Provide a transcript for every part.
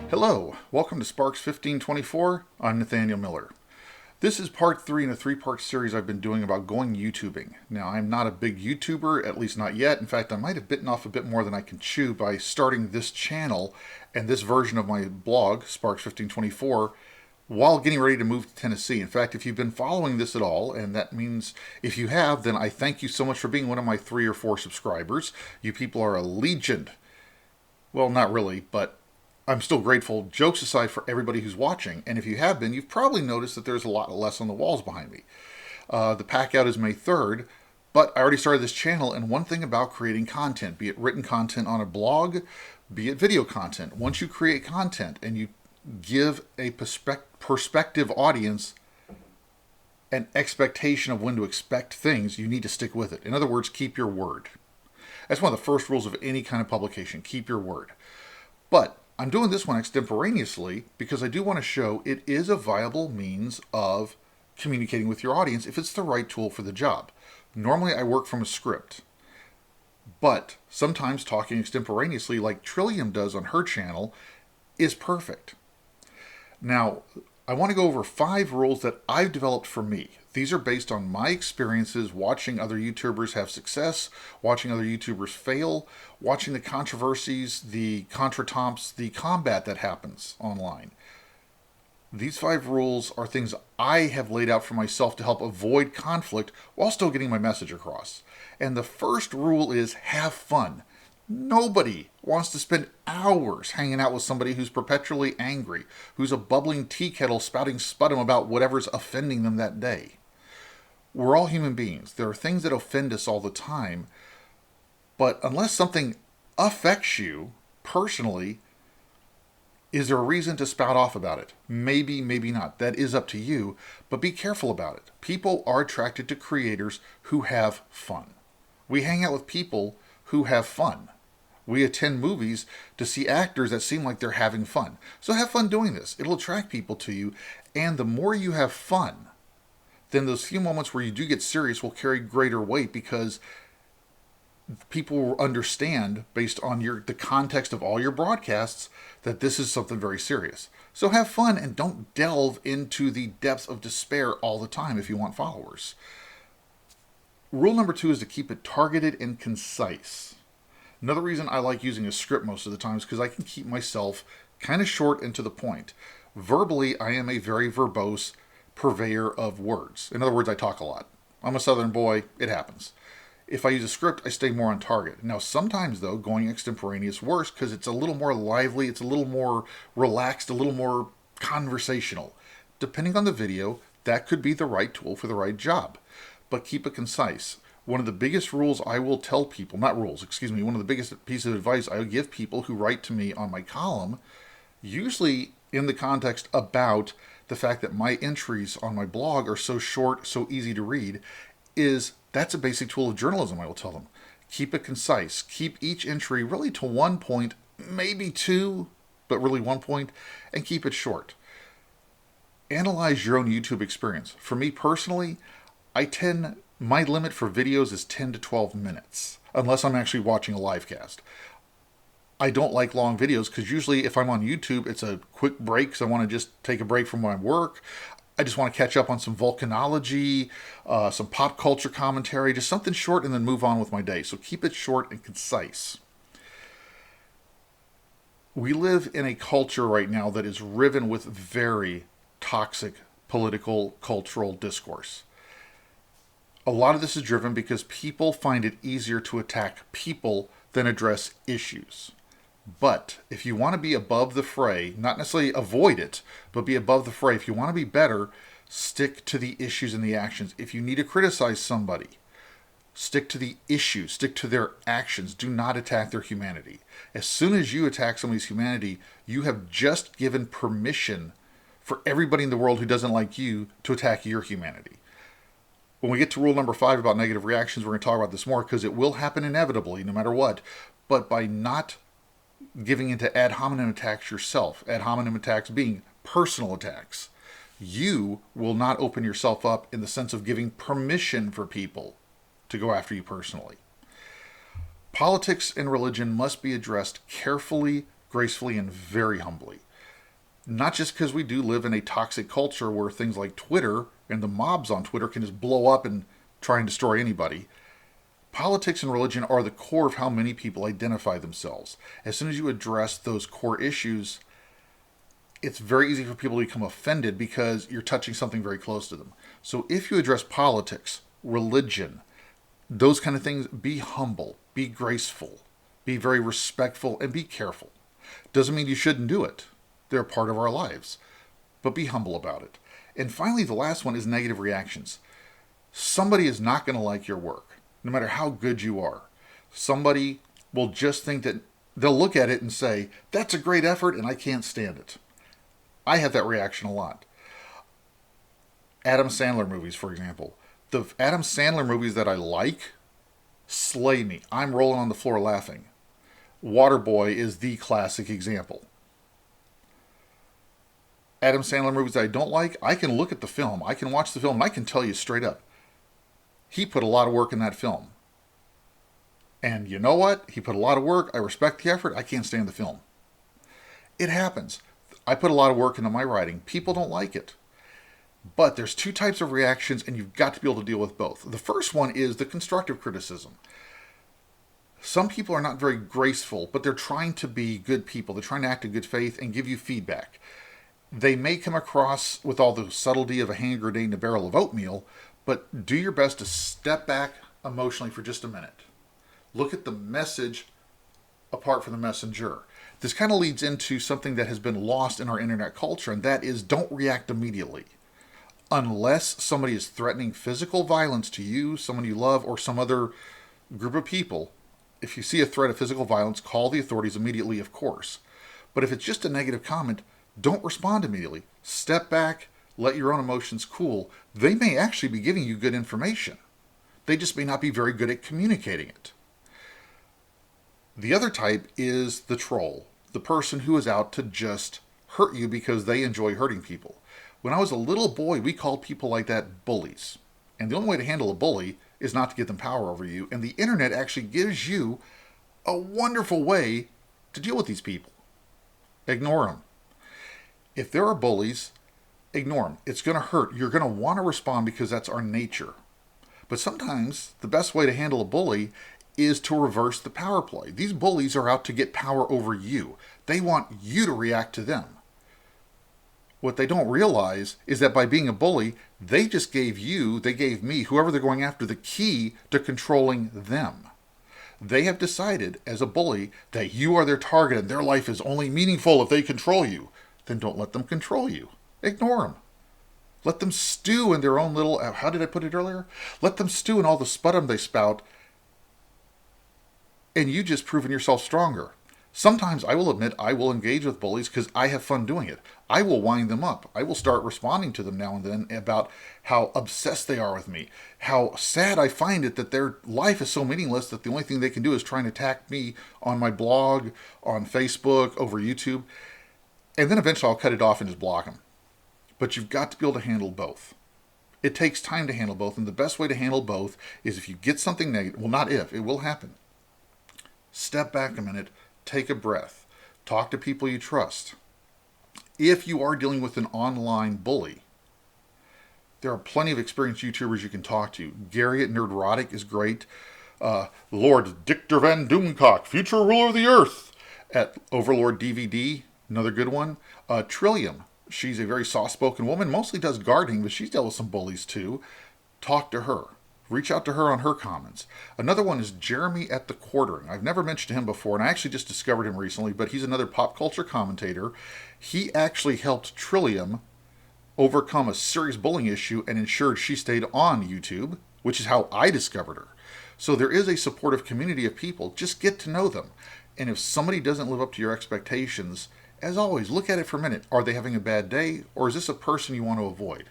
Hello, welcome to Sparks 1524. I'm Nathaniel Miller. This is part 3 in a 3-part series I've been doing about going YouTubing. Now, I'm not a big YouTuber, at least not yet. In fact, I might have bitten off a bit more than I can chew by starting this channel and this version of my blog, Sparks 1524, while getting ready to move to Tennessee. In fact, if you've been following this at all, and that means if you have, then I thank you so much for being one of my 3 or 4 subscribers. You people are a legion. Well, not really, but I'm still grateful, jokes aside, for everybody who's watching. And if you have been, you've probably noticed that there's a lot less on the walls behind me. The pack out is May 3rd, but I already started this channel, and one thing about creating content, be it written content on a blog, be it video content, once you create content and you give a perspective audience an expectation of when to expect things, you need to stick with it. In other words, keep your word. That's one of the first rules of any kind of publication, keep your word. But I'm doing this one extemporaneously because I do want to show it is a viable means of communicating with your audience if it's the right tool for the job. Normally I work from a script, but sometimes talking extemporaneously like Trillium does on her channel is perfect. Now, I want to go over 5 rules that I've developed for me. These are based on my experiences watching other YouTubers have success, watching other YouTubers fail, watching the controversies, the contretemps, the combat that happens online. These 5 rules are things I have laid out for myself to help avoid conflict while still getting my message across. And the first rule is have fun. Nobody wants to spend hours hanging out with somebody who's perpetually angry, who's a bubbling tea kettle spouting sputum about whatever's offending them that day. We're all human beings. There are things that offend us all the time, but unless something affects you personally, is there a reason to spout off about it? Maybe, maybe not. That is up to you, but be careful about it. People are attracted to creators who have fun. We hang out with people who have fun. We attend movies to see actors that seem like they're having fun. So have fun doing this. It'll attract people to you. And the more you have fun, then those few moments where you do get serious will carry greater weight because people will understand, based on the context of all your broadcasts, that this is something very serious. So have fun and don't delve into the depths of despair all the time if you want followers. Rule number 2 is to keep it targeted and concise. Another reason I like using a script most of the time is because I can keep myself kind of short and to the point. Verbally, I am a very verbose purveyor of words. In other words, I talk a lot. I'm a Southern boy. It happens. If I use a script, I stay more on target. Now, sometimes, though, going extemporaneous works because it's a little more lively, it's a little more relaxed, a little more conversational. Depending on the video, that could be the right tool for the right job. But keep it concise. One of the biggest rules I will tell people, one of the biggest pieces of advice I will give people who write to me on my column, usually in the context about the fact that my entries on my blog are so short, so easy to read, is that's a basic tool of journalism, I will tell them. Keep it concise. Keep each entry really to 1 point, maybe 2, but really 1 point, and keep it short. Analyze your own YouTube experience. For me personally, my limit for videos is 10 to 12 minutes, unless I'm actually watching a live cast. I don't like long videos because usually if I'm on YouTube, it's a quick break because I want to just take a break from my work. I just want to catch up on some volcanology, some pop culture commentary, just something short and then move on with my day. So keep it short and concise. We live in a culture right now that is riven with very toxic political, cultural discourse. A lot of this is driven because people find it easier to attack people than address issues. But if you want to be above the fray, not necessarily avoid it, but be above the fray, if you want to be better, stick to the issues and the actions. If you need to criticize somebody, stick to the issues, stick to their actions. Do not attack their humanity. As soon as you attack somebody's humanity, you have just given permission for everybody in the world who doesn't like you to attack your humanity. When we get to rule number 5 about negative reactions, we're going to talk about this more because it will happen inevitably, no matter what. But by not giving into ad hominem attacks yourself, ad hominem attacks being personal attacks, you will not open yourself up in the sense of giving permission for people to go after you personally. Politics and religion must be addressed carefully, gracefully, and very humbly. Not just because we do live in a toxic culture where things like Twitter and the mobs on Twitter can just blow up and try and destroy anybody. Politics and religion are the core of how many people identify themselves. As soon as you address those core issues, it's very easy for people to become offended because you're touching something very close to them. So if you address politics, religion, those kind of things, be humble, be graceful, be very respectful, and be careful. Doesn't mean you shouldn't do it. They're part of our lives. But be humble about it. And finally, the last one is negative reactions. Somebody is not going to like your work, no matter how good you are. Somebody will just think that they'll look at it and say, that's a great effort and I can't stand it. I have that reaction a lot. Adam Sandler movies, for example. The Adam Sandler movies that I like slay me. I'm rolling on the floor laughing. Waterboy is the classic example. Adam Sandler movies I don't like, I can look at the film, I can watch the film, and I can tell you straight up, he put a lot of work in that film. And you know what? He put a lot of work, I respect the effort, I can't stand the film. It happens. I put a lot of work into my writing. People don't like it. But there's two types of reactions, and you've got to be able to deal with both. The first one is the constructive criticism. Some people are not very graceful, but they're trying to be good people. They're trying to act in good faith and give you feedback. They may come across with all the subtlety of a hand grenade in a barrel of oatmeal, but do your best to step back emotionally for just a minute. Look at the message apart from the messenger. This kind of leads into something that has been lost in our internet culture, and that is don't react immediately. Unless somebody is threatening physical violence to you, someone you love, or some other group of people, if you see a threat of physical violence, call the authorities immediately, of course. But if it's just a negative comment, don't respond immediately. Step back, let your own emotions cool. They may actually be giving you good information. They just may not be very good at communicating it. The other type is the troll, the person who is out to just hurt you because they enjoy hurting people. When I was a little boy, we called people like that bullies. And the only way to handle a bully is not to give them power over you. And the internet actually gives you a wonderful way to deal with these people. Ignore them. If there are bullies, ignore them. It's going to hurt. You're going to want to respond because that's our nature. But sometimes the best way to handle a bully is to reverse the power play. These bullies are out to get power over you. They want you to react to them. What they don't realize is that by being a bully, they just gave me, whoever they're going after, the key to controlling them. They have decided as a bully that you are their target and their life is only meaningful if they control you. Then don't let them control you. Ignore them. Let them stew in their own little, how did I put it earlier? Let them stew in all the sputum they spout, and you just proven yourself stronger. Sometimes I will admit I will engage with bullies because I have fun doing it. I will wind them up. I will start responding to them now and then about how obsessed they are with me, how sad I find it that their life is so meaningless that the only thing they can do is try and attack me on my blog, on Facebook, over YouTube. And then eventually I'll cut it off and just block them. But you've got to be able to handle both. It takes time to handle both, and the best way to handle both is if you get something negative, well, not if, it will happen. Step back a minute, take a breath, talk to people you trust. If you are dealing with an online bully, there are plenty of experienced YouTubers you can talk to. Gary at Nerdrotic is great. Lord Dictor Van Doomcock, future ruler of the earth, at Overlord DVD, another good one. Trillium, she's a very soft-spoken woman, mostly does gardening, but she's dealt with some bullies too. Talk to her. Reach out to her on her comments. Another one is Jeremy at the Quartering. I've never mentioned him before, and I actually just discovered him recently, but he's another pop culture commentator. He actually helped Trillium overcome a serious bullying issue and ensured she stayed on YouTube, which is how I discovered her. So there is a supportive community of people. Just get to know them. And if somebody doesn't live up to your expectations, as always, look at it for a minute. Are they having a bad day, or is this a person you want to avoid?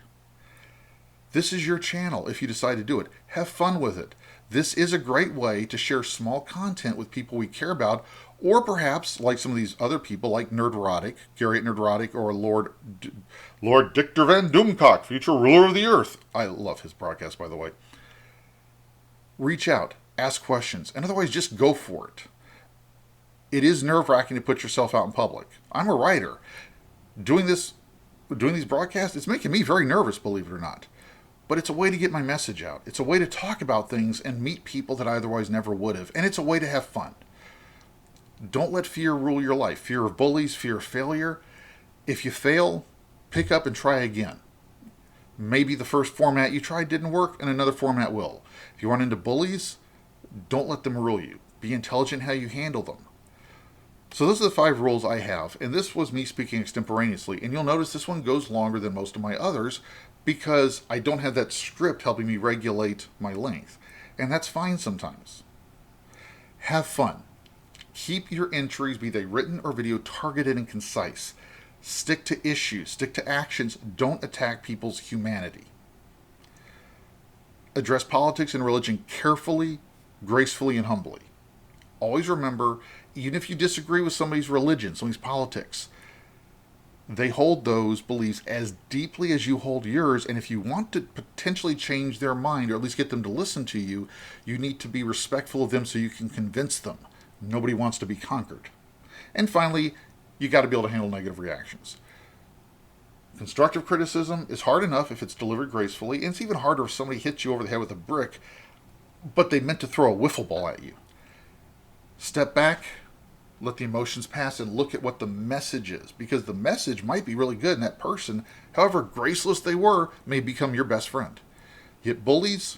This is your channel if you decide to do it. Have fun with it. This is a great way to share small content with people we care about, or perhaps like some of these other people like Nerdrotic, Gary at Nerdrotic, or Lord Dictor Van Doomcock, future ruler of the earth. I love his broadcast, by the way. Reach out, ask questions, and otherwise just go for it. It is nerve-wracking to put yourself out in public. I'm a writer. Doing these broadcasts, it's making me very nervous, believe it or not. But it's a way to get my message out. It's a way to talk about things and meet people that I otherwise never would have. And it's a way to have fun. Don't let fear rule your life. Fear of bullies, fear of failure. If you fail, pick up and try again. Maybe the first format you tried didn't work and another format will. If you run into bullies, don't let them rule you. Be intelligent how you handle them. So those are the 5 rules I have, and this was me speaking extemporaneously, and you'll notice this one goes longer than most of my others because I don't have that script helping me regulate my length, and that's fine sometimes. Have fun. Keep your entries, be they written or video, targeted and concise. Stick to issues, stick to actions, don't attack people's humanity. Address politics and religion carefully, gracefully, and humbly. Always remember, even if you disagree with somebody's religion, somebody's politics, they hold those beliefs as deeply as you hold yours, and if you want to potentially change their mind, or at least get them to listen to you, you need to be respectful of them so you can convince them. Nobody wants to be conquered. And finally, you got to be able to handle negative reactions. Constructive criticism is hard enough if it's delivered gracefully, and it's even harder if somebody hits you over the head with a brick, but they meant to throw a wiffle ball at you. Step back, let the emotions pass, and look at what the message is, because the message might be really good, and that person, however graceless they were, may become your best friend. Yet bullies,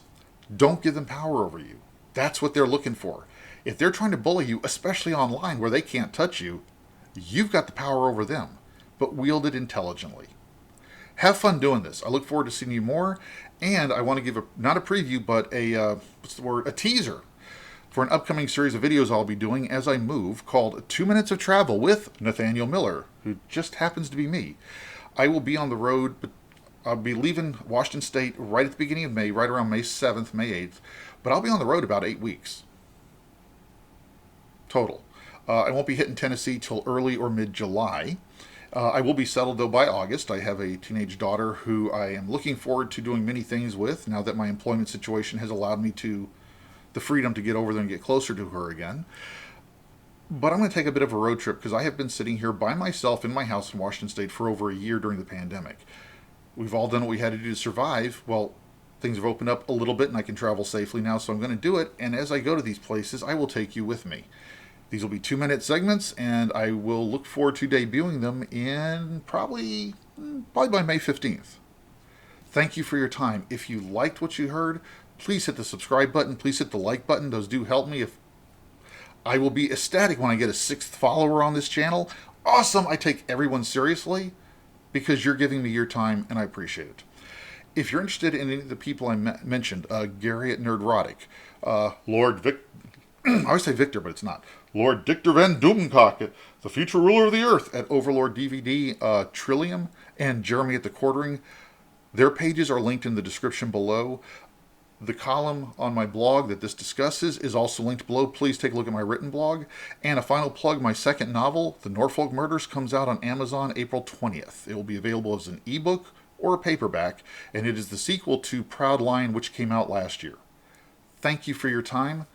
don't give them power over you. That's what they're looking for. If they're trying to bully you, especially online where they can't touch you, you've got the power over them, but wield it intelligently. Have fun doing this. I look forward to seeing you more, and I want to give not a preview, but a teaser for an upcoming series of videos I'll be doing as I move called 2 Minutes of Travel with Nathaniel Miller, who just happens to be me. I will be on the road, but I'll be leaving Washington State right at the beginning of May, right around May 7th, May 8th, but I'll be on the road about 8 weeks total. I won't be hitting Tennessee till early or mid-July. I will be settled, though, by August. I have a teenage daughter who I am looking forward to doing many things with now that my employment situation has allowed me the freedom to get over there and get closer to her again. But I'm going to take a bit of a road trip because I have been sitting here by myself in my house in Washington State for over a year during the pandemic. We've all done what we had to do to survive. Well, things have opened up a little bit and I can travel safely now, so I'm going to do it. And as I go to these places, I will take you with me. These will be 2-minute segments, and I will look forward to debuting them in probably by May 15th. Thank you for your time. If you liked what you heard, please hit the subscribe button. Please hit the like button. Those do help me. I will be ecstatic when I get a 6th follower on this channel. Awesome. I take everyone seriously because you're giving me your time, and I appreciate it. If you're interested in any of the people I mentioned, Gary at Nerdrotic, Lord Vic, I always say Victor, but it's not. Lord Dictor Van Doomcock, the future ruler of the earth at Overlord DVD, Trillium, and Jeremy at the Quartering. Their pages are linked in the description below. The column on my blog that this discusses is also linked below. Please take a look at my written blog. And a final plug, my second novel, The Norfolk Murders, comes out on Amazon April 20th. It will be available as an ebook or a paperback, and it is the sequel to Proud Lion, which came out last year. Thank you for your time.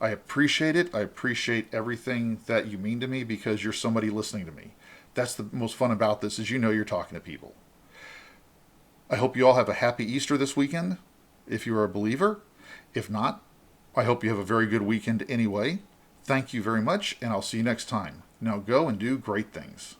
I appreciate it. I appreciate everything that you mean to me because you're somebody listening to me. That's the most fun about this, is you're talking to people. I hope you all have a happy Easter this weekend, if you are a believer. If not, I hope you have a very good weekend anyway. Thank you very much, and I'll see you next time. Now go and do great things.